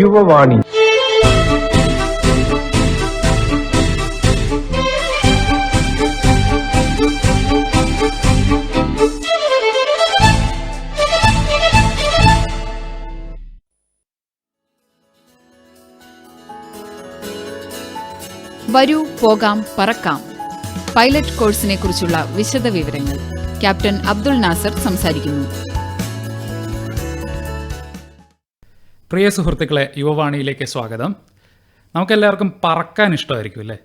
യുവവാണി. വരൂ പോകാം പറക്കാം പൈലറ്റ് കോഴ്സിനെ കുറിച്ചുള്ള വിശദ വിവരങ്ങൾ ക്യാപ്റ്റൻ അബ്ദുൾ നാസർ സംസാരിക്കുന്നു. പ്രിയ സുഹൃത്തുക്കളെ, യുവവാണിയിലേക്ക് സ്വാഗതം. നമുക്കെല്ലാവർക്കും പറക്കാൻ ഇഷ്ടമായിരിക്കും അല്ലേ?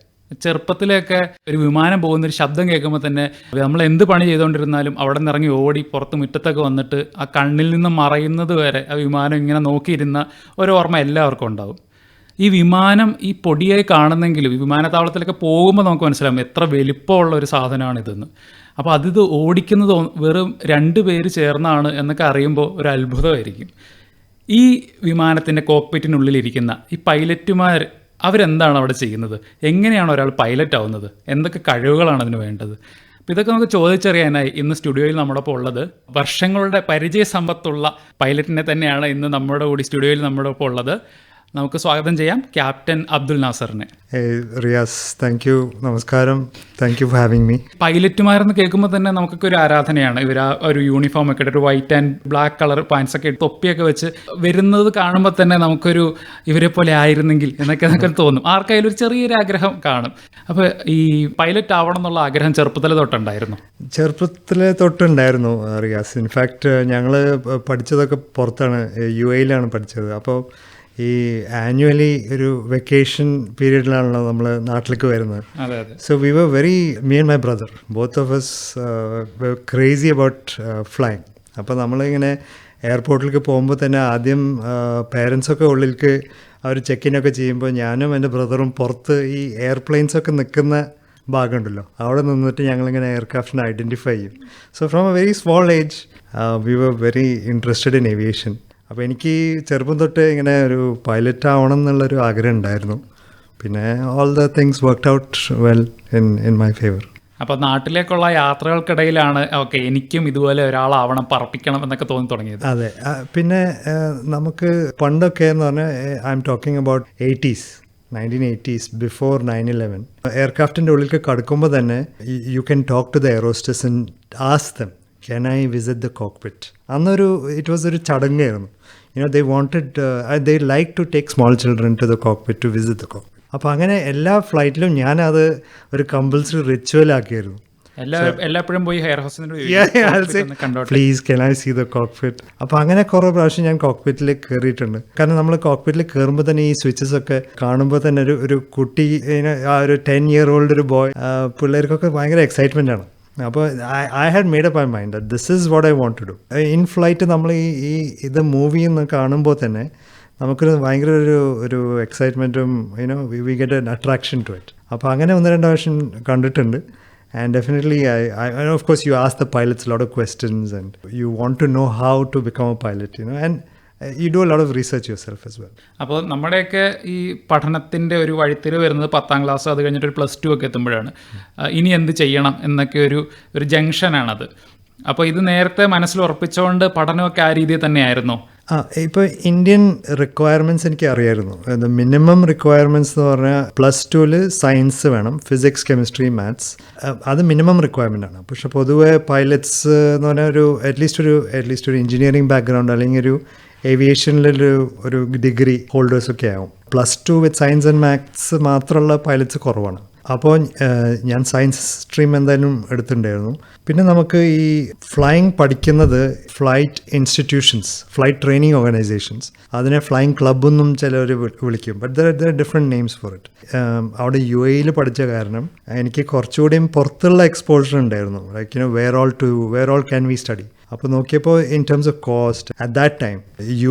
ചെറുപ്പത്തിലൊക്കെ ഒരു വിമാനം പോകുന്നൊരു ശബ്ദം കേൾക്കുമ്പോൾ തന്നെ നമ്മൾ എന്ത് പണി ചെയ്തുകൊണ്ടിരുന്നാലും അവിടെ നിന്ന് ഇറങ്ങി ഓടി പുറത്ത് മുറ്റത്തൊക്കെ വന്നിട്ട് ആ കണ്ണിൽ നിന്ന് മറയുന്നത് വരെ ആ വിമാനം ഇങ്ങനെ നോക്കിയിരുന്ന ഒരു ഓർമ്മ എല്ലാവർക്കും ഉണ്ടാവും. ഈ വിമാനം ഈ പൊടിയായി കാണുന്നെങ്കിലും ഈ വിമാനത്താവളത്തിലൊക്കെ പോകുമ്പോൾ നമുക്ക് മനസ്സിലാവും എത്ര വലിപ്പമുള്ള ഒരു സാധനമാണിതെന്ന്. അപ്പോൾ അതിത് ഓടിക്കുന്നത് വെറും 2 പേര് ചേർന്നാണ് എന്നൊക്കെ അറിയുമ്പോൾ ഒരു അത്ഭുതമായിരിക്കും. ഈ വിമാനത്തിൻ്റെ കോക്പിറ്റിനുള്ളിലിരിക്കുന്ന ഈ പൈലറ്റുമാർ അവരെന്താണ് അവിടെ ചെയ്യുന്നത്? എങ്ങനെയാണ് ഒരാൾ പൈലറ്റ് ആവുന്നത്? എന്തൊക്കെ കഴിവുകളാണ് അതിന് വേണ്ടത്? അപ്പോൾ ഇതൊക്കെ നമുക്ക് ചോദിച്ചറിയാനായി ഇന്ന് സ്റ്റുഡിയോയിൽ നമ്മോടൊപ്പം ഉള്ളത് വർഷങ്ങളുടെ പരിചയ സമ്പത്തുള്ള പൈലറ്റിനെ തന്നെയാണ് ഇന്ന് നമ്മുടെ കൂടി സ്റ്റുഡിയോയിൽ നമ്മോടൊപ്പം ഉള്ളത്. നമുക്ക് സ്വാഗതം ചെയ്യാം ക്യാപ്റ്റൻ അബ്ദുൾ നാസറിനെ. റിയാസ്, താങ്ക് യു, നമസ്കാരം, thank you for having me. പൈലറ്റുമാരെന്ന് കേൾക്കുമ്പോൾ തന്നെ നമുക്കൊക്കെ ഒരു ആരാധനയാണ്. ഇവർ ആ ഒരു യൂണിഫോം ഒക്കെ ഇട്ട് ഒരു white and black colour pants ഒക്കെ ഇട്ട് തൊപ്പിയൊക്കെ വെച്ച് വരുന്നത് കാണുമ്പോൾ തന്നെ നമുക്കൊരു ഇവരെ പോലെ ആയിരുന്നെങ്കിൽ എന്നൊക്കെ തോന്നും. ആർക്കായാലും ഒരു ചെറിയൊരു ആഗ്രഹം കാണും. അപ്പോൾ ഈ പൈലറ്റ് ആവണം എന്നുള്ള ആഗ്രഹം ചെറുപ്പത്തിലെ തൊട്ടുണ്ടായിരുന്നു? ചെറുപ്പത്തിലെ തൊട്ടുണ്ടായിരുന്നു റിയാസ്. ഇൻഫാക്റ്റ് ഞങ്ങൾ പഠിച്ചതൊക്കെ പുറത്താണ്, UAE പഠിച്ചത്. അപ്പോൾ ഈ ആനുവലി ഒരു വെക്കേഷൻ പീരീഡിലാണല്ലോ നമ്മൾ നാട്ടിലേക്ക് വരുന്നത്. So we were very, me and my brother, both of us crazy about flying. അപ്പോൾ നമ്മളിങ്ങനെ എയർപോർട്ടിലേക്ക് പോകുമ്പോൾ തന്നെ ആദ്യം പേരൻസൊക്കെ ഉള്ളിലേക്ക് അവർ ചെക്കിനൊക്കെ ചെയ്യുമ്പോൾ ഞാനും എൻ്റെ ബ്രദറും പുറത്ത് ഈ എയർപ്ലെയിൻസൊക്കെ നിൽക്കുന്ന ഭാഗമുണ്ടല്ലോ, അവിടെ നിന്നിട്ട് ഞങ്ങളിങ്ങനെ എയർക്രാഫ്റ്റിനെ ഐഡൻറ്റിഫൈ ചെയ്യും. So from a very small age we were very interested in aviation. അപ്പോൾ എനിക്ക് ചെറുപ്പം തൊട്ട് ഇങ്ങനെ ഒരു പൈലറ്റ് ആവണം എന്നുള്ളൊരു ആഗ്രഹം ഉണ്ടായിരുന്നു. പിന്നെ all the things worked out well in my favour. അപ്പോൾ നാട്ടിലേക്കുള്ള യാത്രകൾക്കിടയിലാണ് ഓക്കെ എനിക്കും ഇതുപോലെ ഒരാളാവണം, പറപ്പിക്കണം എന്നൊക്കെ തോന്നി തുടങ്ങിയത്? അതെ. പിന്നെ നമുക്ക് പണ്ടൊക്കെ എന്ന് പറഞ്ഞാൽ I am talking about 1980s, before 9/11. എയർക്രാഫ്റ്റിൻ്റെ ഉള്ളിലേക്ക് കടക്കുമ്പോൾ തന്നെ you can talk to the air hostess and ask them, can I visit the cockpit? It was ഒരു ചടങ്ങായിരുന്നു. They wanted, they like to take small children to the cockpit to visit the cockpit. അപ്പോൾ അങ്ങനെ എല്ലാ ഫ്ലൈറ്റിലും ഞാനത് ഒരു compulsory ritual ആക്കിയായിരുന്നു. എല്ലാപ്പോഴും പോയി air ഹോസ്റ്റസിന്റെ please can I see the cockpit. അപ്പോൾ അങ്ങനെ കുറേ പ്രാവശ്യം ഞാൻ കോക്പിറ്റിലേക്ക് കയറിയിട്ടുണ്ട്. കാരണം നമ്മൾ കോക്പിറ്റിൽ കയറുമ്പോൾ തന്നെ ഈ സ്വിച്ചസ് ഒക്കെ കാണുമ്പോൾ തന്നെ ഒരു കുട്ടി, ആ ഒരു 10-year-old ഒരു ബോയ്, പിള്ളേർക്കൊക്കെ ഭയങ്കര എക്സൈറ്റ്മെൻ്റ് ആണ്. അപ്പോൾ I had made up my mind that this is what I want to do. In flight നമ്മൾ ഇത് മൂവി എന്ന് കാണുമ്പോൾ തന്നെ നമുക്കൊരു ഭയങ്കര ഒരു എക്സൈറ്റ്മെൻറ്റും we get an attraction to it. അപ്പോൾ അങ്ങനെ 1-2 പ്രാവശ്യം കണ്ടിട്ടുണ്ട്. And definitely, I of course, you ask the pilots a lot of questions and you want to know how to become a pilot, and you do a lot of research yourself as well. അപ്പോൾ നമ്മുടെയൊക്കെ ഈ പഠനത്തിൻ്റെ ഒരു വഴിത്തിരിവ് വരുന്നത് 10ാം class, അത് കഴിഞ്ഞിട്ട് ഒരു +2 ഒക്കെ എത്തുമ്പോഴാണ്. ഇനി എന്ത് ചെയ്യണം എന്നൊക്കെ ഒരു ജംഗ്ഷനാണത്. അപ്പോൾ ഇത് നേരത്തെ മനസ്സിൽ ഉറപ്പിച്ചുകൊണ്ട് പഠനമൊക്കെ ആ രീതിയിൽ തന്നെയായിരുന്നോ? ഇപ്പോൾ ഇന്ത്യൻ റിക്വയർമെൻറ്റ്സ് എനിക്ക് അറിയായിരുന്നു. മിനിമം റിക്വയർമെൻറ്റ്സ് എന്ന് പറഞ്ഞാൽ +2 സയൻസ് വേണം, ഫിസിക്സ്, കെമിസ്ട്രി, മാത്സ്. അത് മിനിമം റിക്വയർമെൻ്റ് ആണ്. പക്ഷെ പൊതുവെ പൈലറ്റ്സ് എന്ന് പറഞ്ഞാൽ അറ്റ്ലീസ്റ്റ് ഒരു എഞ്ചിനീയറിംഗ് ബാക്ക്ഗ്രൗണ്ട് അല്ലെങ്കിൽ ഒരു ഏവിയേഷനിലൊരു ഡിഗ്രി ഹോൾഡേഴ്സൊക്കെ ആവും. +2 വിത്ത് സയൻസ് ആൻഡ് മാത്സ് മാത്രമുള്ള പൈലറ്റ്സ് കുറവാണ്. അപ്പോൾ ഞാൻ സയൻസ് സ്ട്രീം എന്തായാലും എടുത്തിട്ടുണ്ടായിരുന്നു. പിന്നെ നമുക്ക് ഈ ഫ്ലൈയിങ് പഠിക്കുന്നത് flight institutions, flight training organisations, അതിനെ ഫ്ലൈയിങ് ക്ലബ് എന്നും ചിലർ വിളിക്കും. But there different names for it. അവിടെ UAE പഠിച്ച കാരണം എനിക്ക് കുറച്ചുകൂടിയും പുറത്തുള്ള എക്സ്പോഷർ ഉണ്ടായിരുന്നു. Like where all can we study. അപ്പോൾ നോക്കിയപ്പോൾ in terms of cost at that time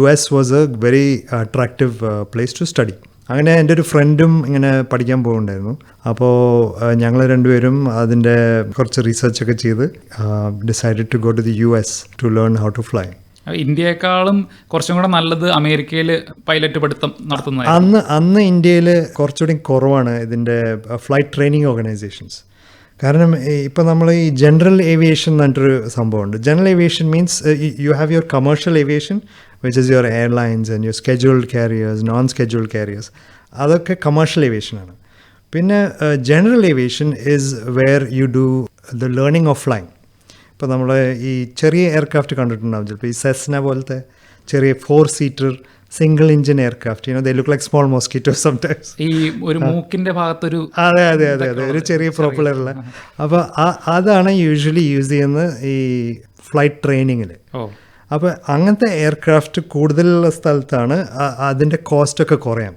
US was a very attractive place to study. അങ്ങനെ എൻ്റെ ഒരു ഫ്രണ്ടും ഇങ്ങനെ പഠിക്കാൻ പോകുന്നുണ്ടായിരുന്നു. അപ്പോൾ ഞങ്ങൾ രണ്ടുപേരും അതിൻ്റെ കുറച്ച് റിസർച്ചൊക്കെ ചെയ്ത് decided to go to the US to learn how to fly. ഇന്ത്യയെക്കാളും കുറച്ചും കൂടെ നല്ലത് അമേരിക്കയിൽ പൈലറ്റ് പഠിത്തം നടത്തുന്നത്. അന്ന് ഇന്ത്യയിൽ കുറച്ചുകൂടി കുറവാണ് ഇതിൻ്റെ ഫ്ലൈറ്റ് ട്രെയിനിങ് ഓർഗനൈസേഷൻസ്. കാരണം ഇപ്പം നമ്മൾ ഈ ജനറൽ ഏവിയേഷൻ എന്ന് പറഞ്ഞിട്ടൊരു സംഭവമുണ്ട്. General aviation means you have your commercial aviation which is your airlines and your scheduled carriers, non scheduled carriers, അതൊക്കെ കമേഴ്ഷ്യൽ ഏവിയേഷനാണ്. പിന്നെ general aviation is where you do the learning of flying. ഇപ്പോൾ നമ്മൾ ഈ ചെറിയ എയർക്രാഫ്റ്റ് കണ്ടിട്ടുണ്ടാവും ചിലപ്പോൾ, ഈ സെസ്ന പോലത്തെ ചെറിയ 4-seater single engine aircraft, they look like small mosquito sometimes. ഈ ഒരു മൂക്കിന്റെ ഭാഗത്തൊരു അതെ അതെ അതെ അതെ ഒരു ചെറിയ പ്രൊപ്പലറുള്ള. അപ്പോൾ അതാണ് യൂഷ്വലി യൂസ് ചെയ്യുന്നത് ഈ ഫ്ലൈറ്റ് ട്രെയിനിങ്ങിൽ. അപ്പോൾ അങ്ങനത്തെ എയർക്രാഫ്റ്റ് കൂടുതലുള്ള സ്ഥലത്താണ് അതിൻ്റെ കോസ്റ്റൊക്കെ കുറയാം.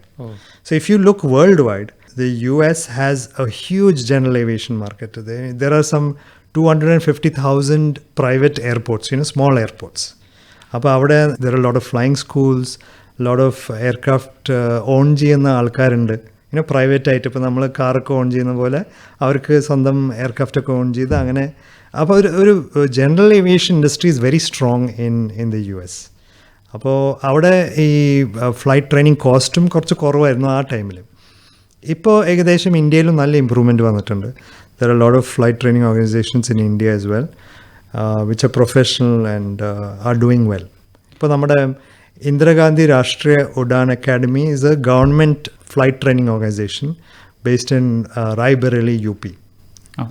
So if you look world wide, the US has a huge general aviation market. There are some 250,000 private airports, small airports. അപ്പോൾ അവിടെ there are a lot of flying schools, lot of aircraft on ചെയ്യുന്ന ആൾക്കാരുണ്ട്, private ആയിട്ട്. ഇപ്പോൾ നമ്മൾ കാറൊക്കെ on ചെയ്യുന്ന പോലെ അവർക്ക് സ്വന്തം എയർക്രാഫ്റ്റൊക്കെ ഓൺ ചെയ്ത് അങ്ങനെ. അപ്പോൾ ഒരു general aviation industry is very strong in the US. അപ്പോൾ അവിടെ ഈ ഫ്ലൈറ്റ് ട്രെയിനിങ് കോസ്റ്റും കുറച്ച് കുറവായിരുന്നു ആ ടൈമിൽ. ഇപ്പോൾ ഏകദേശം ഇന്ത്യയിലും നല്ല ഇമ്പ്രൂവ്മെൻറ്റ് വന്നിട്ടുണ്ട്. There are lot of flight training organisations in India as well which are professional and are doing well. ഇപ്പോൾ നമ്മുടെ ഇന്ദിരാഗാന്ധി രാഷ്ട്രീയ Udan academy is A government flight training organisation based in Raebareli UP,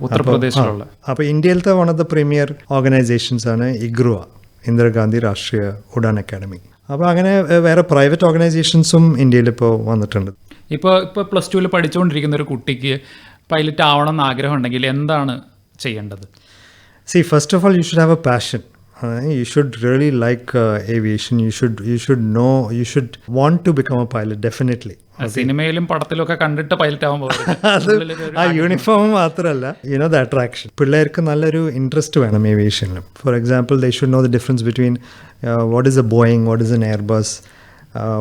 ഉത്തർപ്രദേശിലുള്ള. അപ്പോൾ ഇന്ത്യയിലത്തെ one of the premier organisations ആണ് ഇഗ്രുവ, ഇന്ദിരാഗാന്ധി രാഷ്ട്രീയ Udan academy. അപ്പോൾ അങ്ങനെ വേറെ private ഓർഗനൈസേഷൻസും ഇന്ത്യയിൽ ഇപ്പോൾ വന്നിട്ടുണ്ട്. ഇപ്പോൾ +2 പഠിച്ചുകൊണ്ടിരിക്കുന്ന ഒരു കുട്ടിക്ക് പൈലറ്റ് ആവണം എന്ന് ആഗ്രഹം ഉണ്ടെങ്കിൽ എന്താണ് ചെയ്യേണ്ടത്? See, first of all, you should have a passion. You should really like aviation. You should know, you should want to become a pilot, definitely. സിനിമയിലും പടത്തിലും ഒക്കെ കണ്ടിട്ട് പൈലറ്റ് ആവാൻ പോകുന്നത് ആ യൂണിഫോം മാത്രമല്ല, ദ അട്രാക്ഷൻ. പിള്ളേർക്ക് നല്ലൊരു ഇൻട്രസ്റ്റ് വേണം ഏവിയേഷനിലും. For example, they should know the difference between what is a Boeing, what is an Airbus,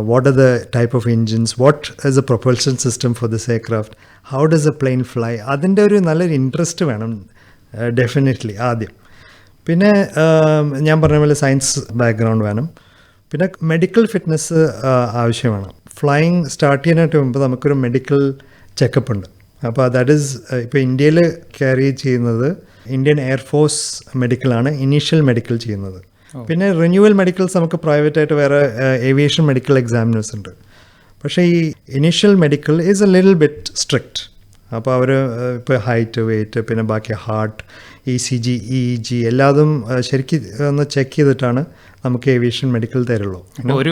what are the type of engines, what is the propulsion system for this aircraft, how does a plane fly. അതിൻ്റെ ഒരു നല്ലൊരു interest വേണം definitely ആദ്യം. പിന്നെ ഞാൻ പറഞ്ഞ പോലെ science background വേണം. പിന്നെ മെഡിക്കൽ ഫിറ്റ്നസ് ആവശ്യമാണ്. ഫ്ലൈയിങ് സ്റ്റാർട്ട് ചെയ്യാനായിട്ട് മുമ്പ് നമുക്കൊരു മെഡിക്കൽ ചെക്കപ്പ് ഉണ്ട്. അപ്പോൾ ദാറ്റ് ഈസ് ഇപ്പോൾ ഇന്ത്യയിൽ ക്യാരി ചെയ്യുന്നത് ഇന്ത്യൻ എയർഫോഴ്സ് മെഡിക്കലാണ് ഇനീഷ്യൽ മെഡിക്കൽ ചെയ്യുന്നത്. പിന്നെ റിന്യൂവൽ മെഡിക്കൽസ് നമുക്ക് പ്രൈവറ്റായിട്ട് വേറെ ഏവിയേഷൻ മെഡിക്കൽ എക്സാമിനേഴ്സ് ഉണ്ട്. പക്ഷേ ഈ initial medical is a little bit strict. അപ്പോൾ അവർ ഇപ്പോൾ ഹൈറ്റ്, വെയ്റ്റ്, പിന്നെ ബാക്കി ഹാർട്ട്, ECG, EEG എല്ലാതും ശരിക്കും ഒന്ന് ചെക്ക് ചെയ്തിട്ടാണ് നമുക്ക് ഏവിയേഷൻ മെഡിക്കൽ തരുള്ളൂ.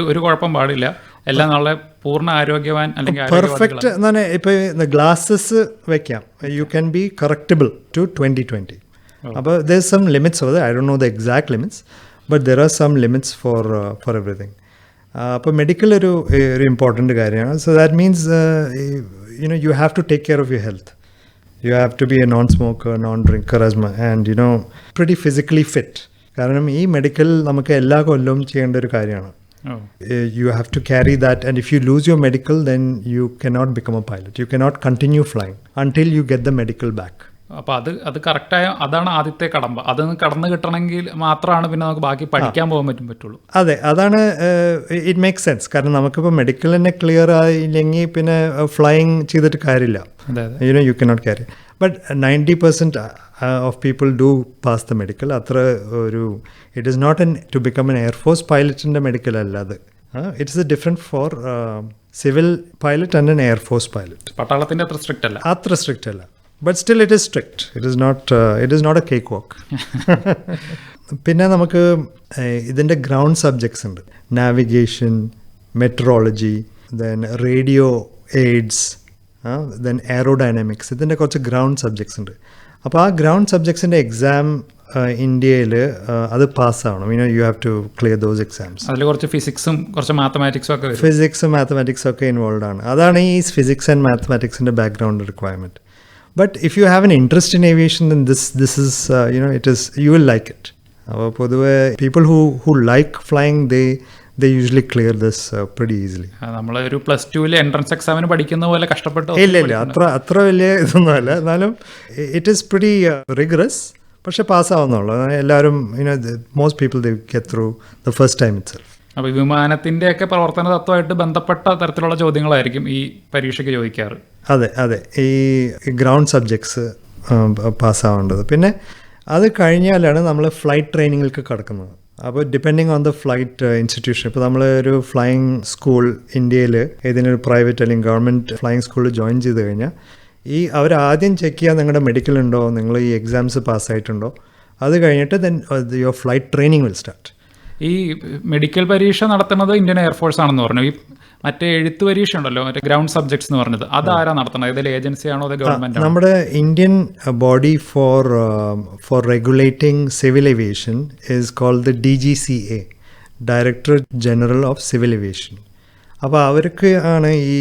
ഒരു കുഴപ്പം പാടില്ല, എല്ലാം നല്ല പൂർണ്ണ ആരോഗ്യവാൻ അല്ലെങ്കിൽ പെർഫെക്റ്റ് എന്ന് പറഞ്ഞാൽ ഇപ്പോൾ ഗ്ലാസസ് വെക്കാം. You can be correctable to 2020. അപ്പോൾ there is some limits of I don't know the exact limits, but there are some limits for everything. അപ്പോൾ മെഡിക്കൽ ഒരു ഇമ്പോർട്ടൻ്റ് കാര്യമാണ്. So that means you have to take care of your health. You have to be a non-smoker, non-drinker, and pretty physically fit. കാരണം ഈ medical നമുക്ക് എല്ലാ കൊല്ലവും ചെയ്യേണ്ട ഒരു കാര്യമാണ്. You have to carry that, and if you lose your medical, then you cannot become a pilot. You cannot continue flying until you get the medical back. അപ്പോൾ അത് കറക്റ്റായ അതാണ് ആദ്യത്തെ കടമ്പ. അതൊന്ന് കടന്നു കിട്ടണമെങ്കിൽ മാത്രമാണ് പിന്നെ നമുക്ക് ബാക്കി പഠിക്കാൻ പോകാൻ പറ്റുള്ളൂ. അതെ, അതാണ് ഇറ്റ് മേക്ക് സെൻസ്. കാരണം നമുക്കിപ്പോൾ മെഡിക്കൽ തന്നെ ക്ലിയർ ആയില്ലെങ്കിൽ പിന്നെ ഫ്ലൈയിങ് ചെയ്തിട്ട് കാര്യമില്ല. You cannot carry. But 90% of people do pass the medical. അത്ര ഒരു it is not to become an air force പൈലറ്റിൻ്റെ മെഡിക്കൽ അല്ല അത്. It's a different for civil pilot and an air force pilot. പട്ടാളത്തിൻ്റെ അത്ര സ്ട്രിക്റ്റ് അല്ല. അത്ര സ്ട്രിക്റ്റ് അല്ല. But still it is strict. It is not a cakewalk. പിന്നെ നമുക്ക് ഇതിൻ്റെ ഗ്രൗണ്ട് സബ്ജക്ട്സ് ഉണ്ട്. Navigation, metrology, then radio AIDS, then aerodynamics. ഇതിൻ്റെ കുറച്ച് ഗ്രൗണ്ട് സബ്ജക്ട്സ് ഉണ്ട്. അപ്പോൾ ആ ഗ്രൗണ്ട് സബ്ജക്ട്സിൻ്റെ എക്സാം ഇന്ത്യയിൽ അത് പാസ്സാവണം. You have to clear those exams. അതിൽ കുറച്ച് ഫിസിക്സും കുറച്ച് മാത്തമാറ്റിക്സും ഒക്കെ മാത്തമാറ്റിക്സും ഒക്കെ ഇൻവോൾവ് ആണ്. അതാണ് ഈ ഫിസിക്സ് ആൻഡ് മാത്തമാറ്റിക്സിൻ്റെ background requirement. But if you have an interest in aviation, then this is it is, you will like it. പൊതുവെ people who like flying, they usually clear this pretty easily. നമ്മൾ ഒരു +2 entrance എക്സാമിന് പഠിക്കുന്ന പോലെ കഷ്ടപ്പെട്ടോ ഇല്ല അത്ര വലിയ ഇതൊന്നുമല്ല. എന്നാലും it is pretty rigorous. പക്ഷെ പാസ്സാവുന്നുള്ളൂ എല്ലാവരും. most people they get through the first time itself. അപ്പോൾ ഈ വിമാനത്തിൻ്റെയൊക്കെ പ്രവർത്തന തത്വമായിട്ട് ബന്ധപ്പെട്ട തരത്തിലുള്ള ചോദ്യങ്ങളായിരിക്കും ഈ പരീക്ഷയ്ക്ക് ചോദിക്കാറ്. അതെ. ഈ ഗ്രൗണ്ട് സബ്ജക്ട്സ് പാസ്സാവേണ്ടത്. പിന്നെ അത് കഴിഞ്ഞാലാണ് നമ്മൾ ഫ്ലൈറ്റ് ട്രെയിനിങ്ങിലേക്ക് കടക്കുന്നത്. അപ്പോൾ depending on the flight institution, ഇപ്പോൾ നമ്മൾ ഒരു ഫ്ലൈയിങ് സ്കൂൾ ഇന്ത്യയിൽ ഏതെങ്കിലും ഒരു പ്രൈവറ്റ് അല്ലെങ്കിൽ ഗവൺമെൻറ് ഫ്ലൈയിങ് സ്കൂളിൽ ജോയിൻ ചെയ്ത് കഴിഞ്ഞാൽ അവർ ആദ്യം ചെക്ക് ചെയ്യുക നിങ്ങളുടെ മെഡിക്കൽ ഉണ്ടോ, നിങ്ങൾ ഈ എക്സാംസ് പാസ്സായിട്ടുണ്ടോ. അത് കഴിഞ്ഞിട്ട് then your flight training will start. ഈ മെഡിക്കൽ പരീക്ഷ നടത്തുന്നത് ഇന്ത്യൻ എയർഫോഴ്സ് ആണെന്ന് പറഞ്ഞു. ഈ മറ്റേ എഴുത്ത് പരീക്ഷ ഉണ്ടല്ലോ, മറ്റേ ഗ്രൗണ്ട് സബ്ജക്ട്സ് എന്ന് പറഞ്ഞത്, അതാരാ നടത്തുന്നത്? ഏതെങ്കിലും ഏജൻസി ആണോ അതോ ഗവൺമെന്റ് ആണോ? നമ്മുടെ Indian body for regulating civil aviation is called the DGCA, director general of civil aviation. അപ്പോൾ അവർക്ക് ആണ് ഈ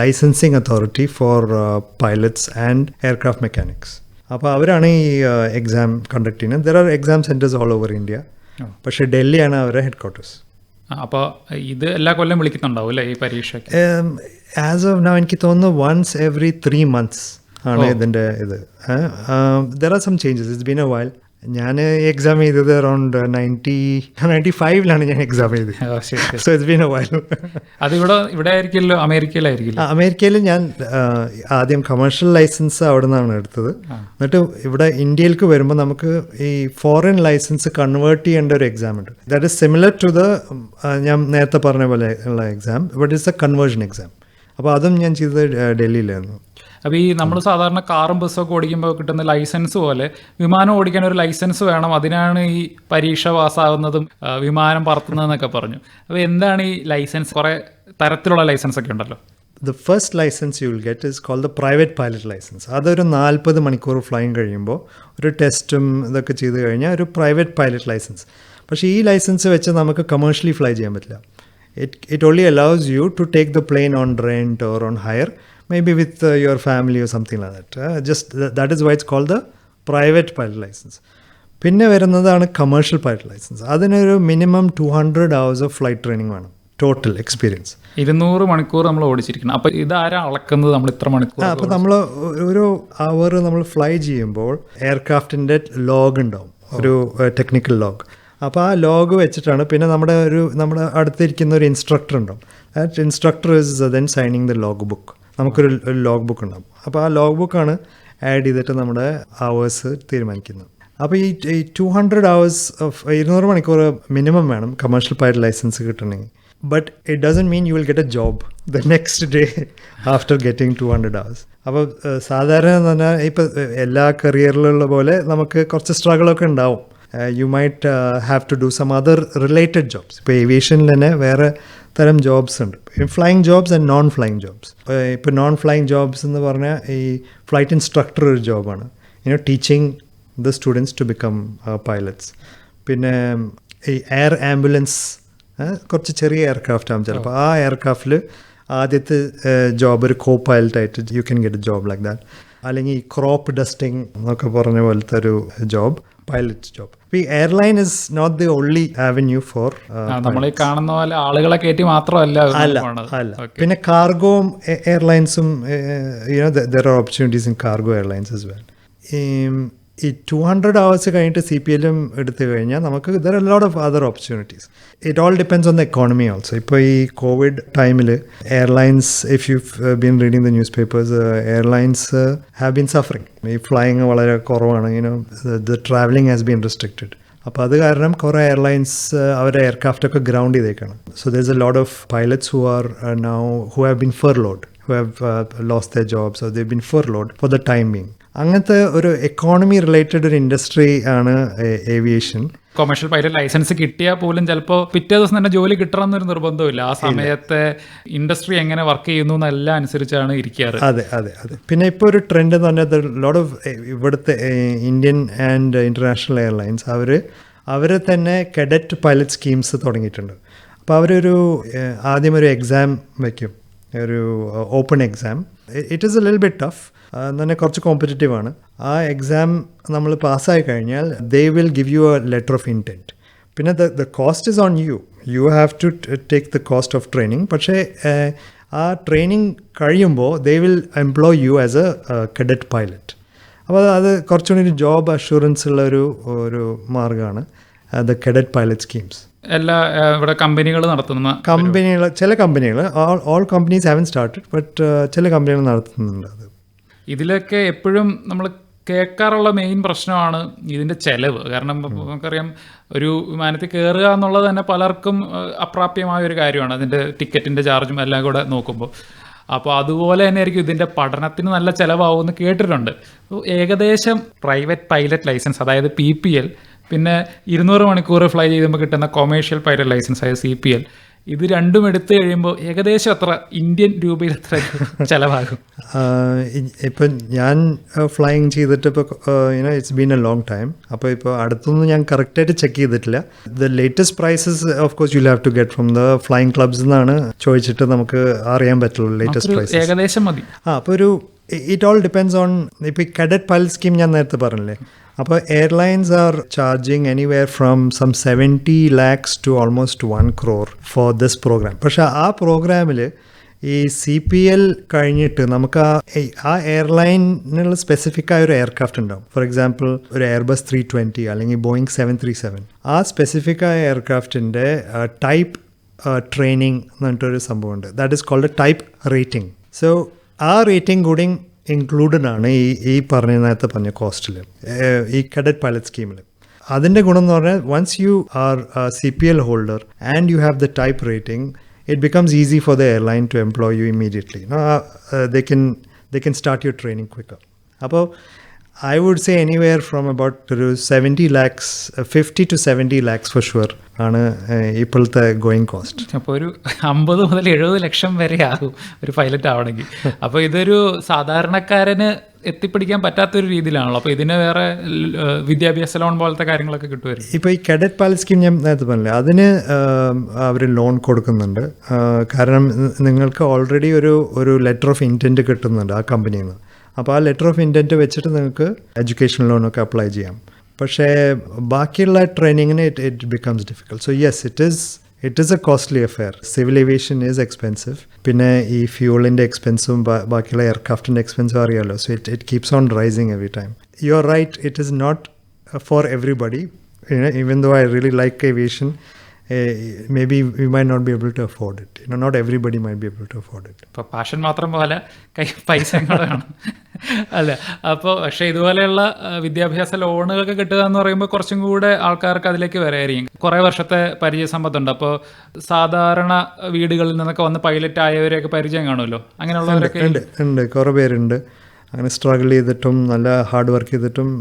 licensing authority for pilots and aircraft mechanics. അപ്പോൾ അവരാണ് ഈ എക്സാം കണ്ടക്ട് ചെയ്യുന്നത്. There are exam centres all over India. പക്ഷേ ഡൽഹിയാണ് അവരുടെ ഹെഡ് ക്വാർട്ടേഴ്സ്. അപ്പോൾ ഇത് എല്ലാ കൊല്ലം വിളിക്കുന്നുണ്ടാവും അല്ലേ ഈ പരീക്ഷയ്ക്ക്? ആസ് ഓഫ് നൗ എനിക്ക് തോന്നുന്നു വൺസ് എവറി 3 months ആണ് ഇതിൻ്റെ ഇത്. There are some changes. It's been a while. ഞാൻ എക്സാം ചെയ്തത് അറൗണ്ട് 95 ഞാൻ എക്സാം ചെയ്തത്. So it's been a while. അത് ഇവിടെ ആയിരിക്കില്ലോ, അമേരിക്കയിലായിരിക്കില്ല. അമേരിക്കയിൽ ഞാൻ ആദ്യം കമേഴ്ഷ്യൽ ലൈസൻസ് അവിടെ നിന്നാണ് എടുത്തത്. എന്നിട്ട് ഇവിടെ ഇന്ത്യയിലേക്ക് വരുമ്പോൾ നമുക്ക് ഈ ഫോറിൻ ലൈസൻസ് കൺവേർട്ട് ചെയ്യേണ്ട ഒരു എക്സാം ഉണ്ട്. That is similar to the ഞാൻ നേരത്തെ പറഞ്ഞ പോലെ ഉള്ള exam, but it's a conversion exam. അപ്പോൾ അതും ഞാൻ ചെയ്തത് ഡൽഹിയിലായിരുന്നു. അപ്പോൾ ഈ നമ്മൾ സാധാരണ കാറും ബസ്സൊക്കെ ഓടിക്കുമ്പോൾ കിട്ടുന്ന ലൈസൻസ് പോലെ വിമാനം ഓടിക്കാൻ ഒരു ലൈസൻസ് വേണം. അതിനാണ് ഈ പരീക്ഷ പാസ്സാകുന്നതും വിമാനം പറത്തുന്നതെന്നൊക്കെ പറഞ്ഞു. അപ്പോൾ എന്താണ് ഈ ലൈസൻസ്? കുറേ തരത്തിലുള്ള ലൈസൻസ് ഒക്കെ ഉണ്ടല്ലോ. The first license you will get is called the private pilot license. അതൊരു 40 മണിക്കൂർ ഫ്ലൈങ് കഴിയുമ്പോൾ ഒരു ടെസ്റ്റും ഇതൊക്കെ ചെയ്ത് കഴിഞ്ഞാൽ ഒരു പ്രൈവറ്റ് പൈലറ്റ് ലൈസൻസ്. പക്ഷേ ഈ ലൈസൻസ് വെച്ച് നമുക്ക് കമേഴ്ഷ്യലി ഫ്ലൈ ചെയ്യാൻ പറ്റില്ല. It only allows you to take the plane on rent or on hire, maybe with your family or something like that. That is why it's called the private pilot license. പിന്നെ വരുന്നതാണ് commercial pilot licence. അതിനൊരു minimum 200 hours of flight training വേണം, total experience. 200 മണിക്കൂർ നമ്മൾ ഓടിച്ചിരിക്കണം. അപ്പോൾ ഇതാരാ അളക്കുന്നത്? നമ്മൾ ഇത്ര മണിക്കൂർ? അപ്പോൾ നമ്മൾ ഒരു അവർ നമ്മൾ ഫ്ലൈ ചെയ്യുമ്പോൾ എയർക്രാഫ്റ്റിൻ്റെ ലോഗ് ഉണ്ടാവും, ഒരു ടെക്നിക്കൽ ലോഗ്. അപ്പോൾ ആ ലോഗ് വെച്ചിട്ടാണ് പിന്നെ നമ്മുടെ അടുത്തിരിക്കുന്ന ഒരു ഇൻസ്ട്രക്ടർ ഉണ്ടാവും. That instructor is then signing the log book. നമുക്കൊരു ലോഗ് ബുക്ക് ഉണ്ടാവും. അപ്പോൾ ആ ലോഗ് ബുക്കാണ് ആഡ് ചെയ്തിട്ട് നമ്മുടെ അവേഴ്സ് തീരുമാനിക്കുന്നത്. അപ്പോൾ ഈ 200 hours ഓഫ് 200 മണിക്കൂർ മിനിമം വേണം കമേഴ്ഷ്യൽ പൈലറ്റ് ലൈസൻസ് കിട്ടണമെങ്കിൽ. But it doesn't mean you will get a job the next day after getting 200 hours. അപ്പോൾ സാധാരണ എന്ന് പറഞ്ഞാൽ ഇപ്പോൾ എല്ലാ കരിയറിലുള്ള പോലെ നമുക്ക് കുറച്ച് സ്ട്രഗിളൊക്കെ ഉണ്ടാവും. You might have to do some other related jobs. ഇപ്പോൾ ഏവിയേഷനിൽ തന്നെ വേറെ തരം ജോബ്സ് ഉണ്ട്, flying jobs and non flying jobs. ഇപ്പോൾ നോൺ ഫ്ലൈയിങ് ജോബ്സ് എന്ന് പറഞ്ഞാൽ ഈ ഫ്ലൈറ്റ് ഇൻസ്ട്രക്ടർ ഒരു ജോബാണ്, teaching the students to become pilots. പിന്നെ ഈ എയർ ആംബുലൻസ്, കുറച്ച് ചെറിയ എയർക്രാഫ്റ്റ് ആകും ചിലപ്പോൾ. ആ എയർക്രാഫ്റ്റിൽ ആദ്യത്തെ ജോബ് ഒരു കോ പൈലറ്റായിട്ട് you can get a job like that. അല്ലെങ്കിൽ ക്രോപ്പ് ഡസ്റ്റിംഗ് എന്നൊക്കെ പറഞ്ഞ പോലത്തെ ഒരു ജോബ്, പൈലറ്റ് ജോബ്. ഈ airline is not the only avenue for നമ്മൾ ഈ കാണുന്ന പോലെ ആളുകളെ കയറ്റി മാത്രമല്ല. അല്ല, പിന്നെ കാർഗോയും എയർലൈൻസും there are opportunities in cargo airlines as well. ഈ 200 hours കഴിഞ്ഞിട്ട് CPLM എടുത്തു കഴിഞ്ഞാൽ നമുക്ക് there are lot of other opportunities. It all depends on the economy also. ഇപ്പോൾ ഈ കോവിഡ് ടൈമിൽ airlines, if you been reading the newspapers, airlines have been suffering. ഈ flying വളരെ കുറവാണ്, the travelling has been restricted. അപ്പോൾ അത് കാരണം കുറേ എയർലൈൻസ് അവരുടെ എയർക്രാഫ്റ്റൊക്കെ ഗ്രൗണ്ട് ചെയ്തേക്കാണ്. So there is a lot of pilots who have been furloughed, who have lost their jobs or they've been furloughed for the time being. അങ്ങനത്തെ ഒരു economy related ഒരു ഇൻഡസ്ട്രി ആണ് ഏവിയേഷൻ. കൊമേഴ്ഷ്യൽ പൈലറ്റ് ലൈസൻസ് കിട്ടിയാൽ പോലും ചിലപ്പോൾ പിറ്റേ ദിവസം തന്നെ ജോലി കിട്ടണം എന്നൊരു നിർബന്ധമില്ല. ആ സമയത്തെ ഇൻഡസ്ട്രി എങ്ങനെ വർക്ക് ചെയ്യുന്നു എന്നെല്ലാം അനുസരിച്ചാണ് ഇരിക്കാറ്. അതെ. പിന്നെ ഇപ്പോൾ ഒരു ട്രെൻഡ് എന്ന് പറഞ്ഞാൽ ലോട്ട് ഓഫ് ഇവിടുത്തെ ഇന്ത്യൻ ആൻഡ് ഇന്റർനാഷണൽ എയർലൈൻസ് അവർ തന്നെ കെഡറ്റ് പൈലറ്റ് സ്കീംസ് തുടങ്ങിയിട്ടുണ്ട്. അപ്പോൾ അവരൊരു ആദ്യം ഒരു എക്സാം വയ്ക്കും, ഒരു open exam. It is a little bit tough, തന്നെ കുറച്ച് കോമ്പറ്റീറ്റീവ് ആണ്. ആ എക്സാം നമ്മൾ പാസ്സായി കഴിഞ്ഞാൽ they will give you a letter of intent. പിന്നെ the cost is on you have to take the cost of training. പക്ഷേ ആ ട്രെയിനിങ് കഴിയുമ്പോൾ they will employ you as a cadet pilot. അപ്പോൾ അത് കുറച്ചുകൂടി ഒരു ജോബ് അഷുറൻസ് ഉള്ള ഒരു മാർഗ്ഗമാണ് ദ കെഡറ്റ് പൈലറ്റ് സ്കീംസ്. എല്ലാ ഇവിടെ കമ്പനികൾ നടത്തുന്ന ചില കമ്പനികൾ, all companies haven't started, but ചില കമ്പനികൾ നടത്തുന്നുണ്ട് അത്. ഇതിലൊക്കെ എപ്പോഴും നമ്മൾ കേൾക്കാറുള്ള മെയിൻ പ്രശ്നമാണ് ഇതിൻ്റെ ചെലവ്. കാരണം നമുക്കറിയാം ഒരു വിമാനത്തിൽ കയറുക എന്നുള്ളത് തന്നെ പലർക്കും അപ്രാപ്യമായ ഒരു കാര്യമാണ്, അതിൻ്റെ ടിക്കറ്റിൻ്റെ ചാർജും എല്ലാം കൂടെ നോക്കുമ്പോൾ. അപ്പോൾ അതുപോലെ തന്നെ ആയിരിക്കും ഇതിൻ്റെ പഠനത്തിന് നല്ല ചിലവാകുമെന്ന് കേട്ടിട്ടുണ്ട്. ഏകദേശം പ്രൈവറ്റ് പൈലറ്റ് ലൈസൻസ്, അതായത് PPL, പിന്നെ 200 മണിക്കൂർ ഫ്ലൈ ചെയ്യുമ്പോൾ കിട്ടുന്ന കൊമേഴ്ഷ്യൽ പൈലറ്റ് ലൈസൻസ്, അതായത് CPL, ഇത് രണ്ടും എടുത്തു കഴിയുമ്പോൾ ഏകദേശം എത്ര ഇന്ത്യൻ രൂപയിൽ എത്ര ചിലവാകും? ഇപ്പം ഞാൻ ഫ്ലൈയിങ് ചെയ്തിട്ട് ഇപ്പോൾ it's been a long time. അപ്പോൾ ഇപ്പോൾ അടുത്തൊന്നും ഞാൻ കറക്റ്റായിട്ട് ചെക്ക് ചെയ്തിട്ടില്ല. The latest prices of course you have to get from the flying clubs എന്നാണ് ചോദിച്ചിട്ട് നമുക്ക് അറിയാൻ പറ്റുള്ളൂ ലേറ്റസ്റ്റ് പ്രൈസസ്. ഏകദേശം മതി. അപ്പോൾ ഒരു ഇറ്റ് ഓൾ ഡിപ്പെൻഡ്സ് ഓൺ ഇപ്പോൾ ഈ കാഡറ്റ് പൈലറ്റ് സ്കീം ഞാൻ നേരത്തെ പറഞ്ഞില്ലേ, അപ്പോൾ airlines are charging anywhere from some 70 lakhs to almost 1 crore for this program. പക്ഷേ ആ പ്രോഗ്രാമിൽ ഈ CPL കഴിഞ്ഞിട്ട് നമുക്ക് ആ എയർലൈനിനുള്ള സ്പെസിഫിക് ആയ ഒരു എയർക്രാഫ്റ്റ് ഉണ്ടാവും. ഫോർ എക്സാമ്പിൾ ഒരു എയർബസ് 320 അല്ലെങ്കിൽ ബോയിങ് 737. ആ സ്പെസിഫിക് ആയ എയർക്രാഫ്റ്റിൻ്റെ ടൈപ്പ് ട്രെയിനിങ് എന്ന് പറഞ്ഞിട്ടൊരു സംഭവമുണ്ട്. That is called type rating. So ആ റേറ്റിംഗ് കൂടി ഇൻക്ലൂഡഡ് ആണ് ഈ നേരത്തെ പറഞ്ഞ കോസ്റ്റിൽ, ഈ കാഡറ്റ് പൈലറ്റ് സ്കീമിൽ. അതിൻ്റെ ഗുണം എന്ന് പറഞ്ഞാൽ once you are CPL holder and you have the type rating, it becomes easy for the airline to employ you immediately. They can start your training quicker. അപ്പോൾ I would say anywhere from about 70 lakhs, 50 to 70 lakhs for sure ആണ് ഇപ്പോഴത്തെ going cost. അപ്പോൾ ഒരു 50 മുതൽ 70 ലക്ഷം വരെ ആകും ഒരു pilot ആവണമെങ്കിൽ. അപ്പോൾ ഇതൊരു സാധാരണക്കാരന് എത്തിപ്പിടിക്കാൻ പറ്റാത്തൊരു രീതിയിലാണല്ലോ. അപ്പോൾ ഇതിന് വേറെ വിദ്യാഭ്യാസ ലോൺ പോലത്തെ കാര്യങ്ങളൊക്കെ കിട്ടുമായിരുന്നു. ഇപ്പോൾ ഈ കാഡറ്റ് പൈലറ്റ് സ്കീം ഞാൻ നേരത്തെ പറഞ്ഞില്ലേ, അതിന് അവർ ലോൺ കൊടുക്കുന്നുണ്ട്. കാരണം നിങ്ങൾക്ക് ഓൾറെഡി ഒരു ലെറ്റർ ഓഫ് ഇൻറ്റൻറ്റ് കിട്ടുന്നുണ്ട് ആ കമ്പനിയിൽ നിന്ന്. അപ്പോൾ ആ ലെറ്റർ ഓഫ് ഇൻറ്റൻറ്റ് വെച്ചിട്ട് നിങ്ങൾക്ക് എഡ്യൂക്കേഷൻ ലോണൊക്കെ അപ്ലൈ ചെയ്യാം. പക്ഷേ ബാക്കിയുള്ള ട്രെയിനിങ്ങിന് it becomes difficult. So yes, it is a costly affair. Civil aviation is expensive. പിന്നെ ഈ ഫ്യൂളിൻ്റെ എക്സ്പെൻസും ബാക്കിയുള്ള എയർക്രാഫ്റ്റിൻ്റെ എക്സ്പെൻസും അറിയാമല്ലോ. So it keeps on rising every time. You are right, it is not for everybody. Even though I really like aviation, maybe we might not be able to afford it. Not everybody might be able to afford it. ഇപ്പോൾ passion മാത്രം പോലെ പൈസ വേണം അല്ല. അപ്പോൾ പക്ഷേ ഇതുപോലെയുള്ള വിദ്യാഭ്യാസ ലോണുകളൊക്കെ കിട്ടുക എന്ന് പറയുമ്പോൾ കുറച്ചും കൂടെ ആൾക്കാർക്ക് അതിലേക്ക് വരായിരിക്കും. കുറേ വർഷത്തെ പരിചയസമ്പത്തുണ്ട്. അപ്പോൾ സാധാരണ വീടുകളിൽ നിന്നൊക്കെ വന്ന് പൈലറ്റ് ആയവരെയൊക്കെ പരിചയം കാണുമല്ലോ. അങ്ങനെയുള്ളവരൊക്കെ ഉണ്ട്, കുറേ പേരുണ്ട്. അങ്ങനെ സ്ട്രഗിൾ ചെയ്തിട്ടും നല്ല ഹാർഡ് വർക്ക് ചെയ്തിട്ടും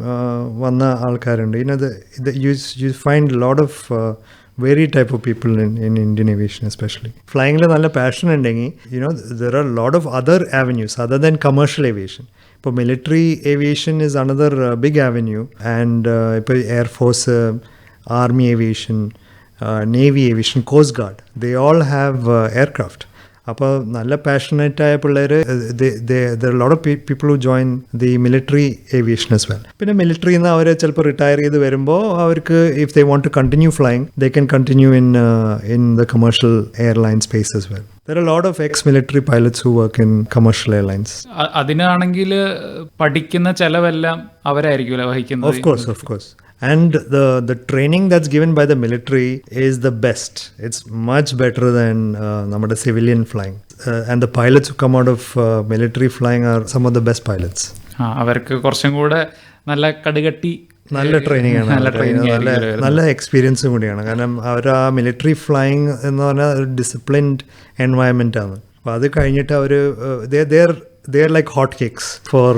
വന്ന ആൾക്കാരുണ്ട്. You find lot of very type of people in Indian aviation especially. Flying la nalla passion undengil, there are a lot of other avenues other than commercial aviation. Ipo military aviation is another big avenue, and ipo air force, army aviation, navy aviation, coast guard, they all have aircraft. അപ്പോൾ നല്ല passionate ആയ പിള്ളേർ, there are a lot of people who join the military aviation as well. പിന്നെ മിലിറ്ററിയിൽ നിന്ന് അവർ ചിലപ്പോൾ retire ചെയ്ത് വരുമ്പോൾ അവർക്ക് if they want to continue flying, they can continue in the commercial airline space as well. There are a lot of ex-military pilots who work in commercial airlines. അതിനാണെങ്കിൽ പഠിക്കുന്ന ചെലവെല്ലാം അവരായിരിക്കുമല്ലോ വഹിക്കുന്നത്. Of course. And the training that's given by the military is the best. It's much better than the civilian flying. And the pilots who come out of military flying are some of the best pilots. അവർക്ക് കുറച്ചും കൂടെ നല്ല കടുകട്ടി നല്ല training ആണ്, നല്ല എക്സ്പീരിയൻസും കൂടിയാണ്. കാരണം അവർ ആ മിലിറ്ററി ഫ്ലൈയിങ് എന്ന് പറഞ്ഞാൽ ഒരു ഡിസിപ്ലിൻഡ് എൻവയൺമെൻ്റ് ആണ്. അപ്പോൾ അത് കഴിഞ്ഞിട്ട് അവർ they are like hot cakes for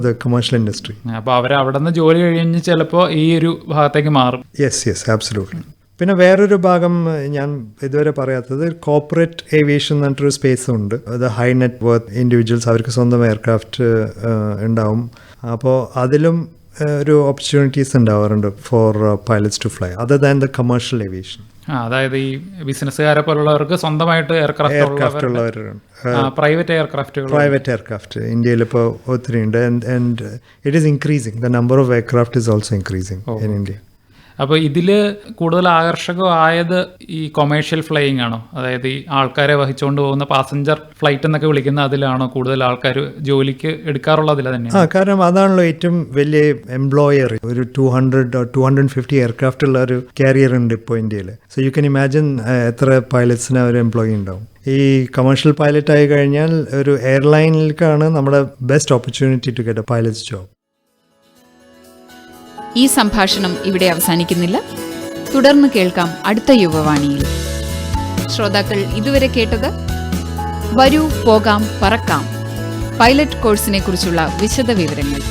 the commercial industry. അപ്പോൾ അവർ അവിടെ നിന്ന് ജോലി കഴിഞ്ഞ് ചിലപ്പോൾ ഈ ഒരു ഭാഗത്തേക്ക് മാറും. Yes absolutely. പിന്നെ വേറൊരു ഭാഗം ഞാൻ ഇതുവരെ പറയാത്തത് കോർപ്പറേറ്റ് ഏവിയേഷൻ എന്ന് പറഞ്ഞിട്ടൊരു സ്പേസ് ഉണ്ട്. അത് ഹൈ നെറ്റ് വർത്ത് ഇൻഡിവിജ്വൽസ്, അവർക്ക് സ്വന്തം എയർക്രാഫ്റ്റ് ഉണ്ടാവും. അപ്പോൾ അതിലും ഒരു ഓപ്പർച്യൂണിറ്റീസ് ഉണ്ടാവാറുണ്ട് for pilots to fly other than the commercial aviation. അതായത് ഈ ബിസിനസ്സുകാരെ പോലുള്ളവർക്ക് സ്വന്തമായിട്ട് എയർക്രാഫ്റ്റ് ഉള്ളവരുണ്ട്. പ്രൈവറ്റ് എയർക്രാഫ്റ്റ് ഇന്ത്യയിൽ ഇപ്പോൾ ഒത്തിരി ഉണ്ട്. And it is increasing. The number of aircraft is also increasing in India. അപ്പോൾ ഇതിൽ കൂടുതൽ ആകർഷകമായത് ഈ കൊമേഴ്ഷ്യൽ ഫ്ലൈയിങ് ആണോ? അതായത് ഈ ആൾക്കാരെ വഹിച്ചുകൊണ്ട് പോകുന്ന പാസഞ്ചർ ഫ്ലൈറ്റ് എന്നൊക്കെ വിളിക്കുന്ന അതിലാണോ കൂടുതൽ ആൾക്കാർ ജോലിക്ക് എടുക്കാറുള്ളത്? അതിൽ തന്നെയാണ്. കാരണം അതാണല്ലോ ഏറ്റവും വലിയ എംപ്ലോയർ. ഒരു 250 എയർക്രാഫ്റ്റ് ഉള്ള ഒരു കാരിയർ ഉണ്ട് ഇപ്പോൾ ഇന്ത്യയിൽ. സോ യു കൻ ഇമാജിൻ എത്ര പൈലറ്റ്സിന് ഒരു എംപ്ലോയി ഉണ്ടാവും. ഈ കമേഴ്ഷ്യൽ പൈലറ്റ് ആയി കഴിഞ്ഞാൽ ഒരു എയർലൈനിലേക്കാണ് നമ്മുടെ best opportunity to get a pilots job. ഈ സംഭാഷണം ഇവിടെ അവസാനിക്കുന്നില്ല. തുടർന്ന് കേൾക്കാം അടുത്ത യുവവാണിയിൽ. ശ്രോതാക്കൾ ഇതുവരെ കേട്ടത് വരൂ പോകാം പറക്കാം പൈലറ്റ് കോഴ്സിനെ കുറിച്ചുള്ള വിശദ വിവരങ്ങൾ.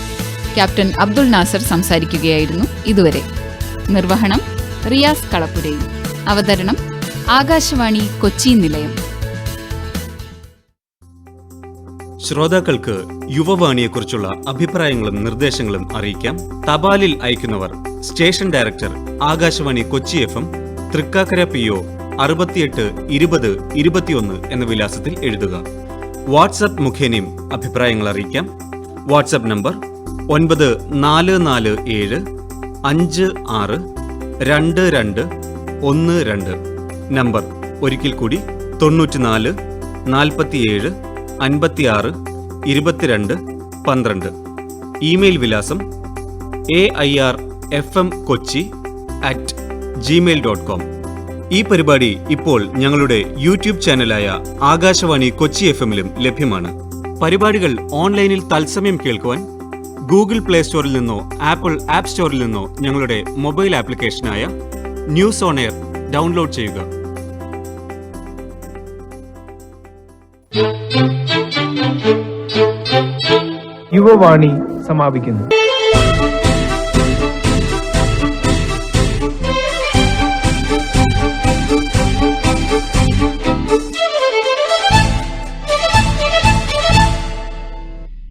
ക്യാപ്റ്റൻ അബ്ദുൾ നാസർ സംസാരിക്കുകയായിരുന്നു ഇതുവരെ. നിർവഹണം റിയാസ് കളപ്പുരയിൽ. അവതരണം ആകാശവാണി കൊച്ചി നിലയം. ശ്രോതാക്കൾക്ക് യുവവാണിയെക്കുറിച്ചുള്ള അഭിപ്രായങ്ങളും നിർദ്ദേശങ്ങളും അറിയിക്കാം. തപാലിൽ അയക്കുന്നവർ station director Akashvani Kochi FM, Thrikkakara PO 682021 എന്ന വിലാസത്തിൽ എഴുതുക. വാട്സ്ആപ്പ് മുഖേനയും അഭിപ്രായങ്ങൾ അറിയിക്കാം. WhatsApp number 9447562212. നമ്പർ ഒരിക്കൽ കൂടി 94 47 56 22 12. ഇമെയിൽ വിലാസം airfmkochi@gmail.com. ഈ പരിപാടി ഇപ്പോൾ ഞങ്ങളുടെ യൂട്യൂബ് ചാനലായ ആകാശവാണി കൊച്ചി FM-ലും ലഭ്യമാണ്. പരിപാടികൾ ഓൺലൈനിൽ തത്സമയം കേൾക്കുവാൻ ഗൂഗിൾ പ്ലേ സ്റ്റോറിൽ നിന്നോ ആപ്പിൾ ആപ്പ് സ്റ്റോറിൽ നിന്നോ ഞങ്ങളുടെ മൊബൈൽ ആപ്ലിക്കേഷനായ ന്യൂസ് ഓൺ എയർ ഡൗൺലോഡ് ചെയ്യുക. യുവവാണി സമാപിക്കുന്നു.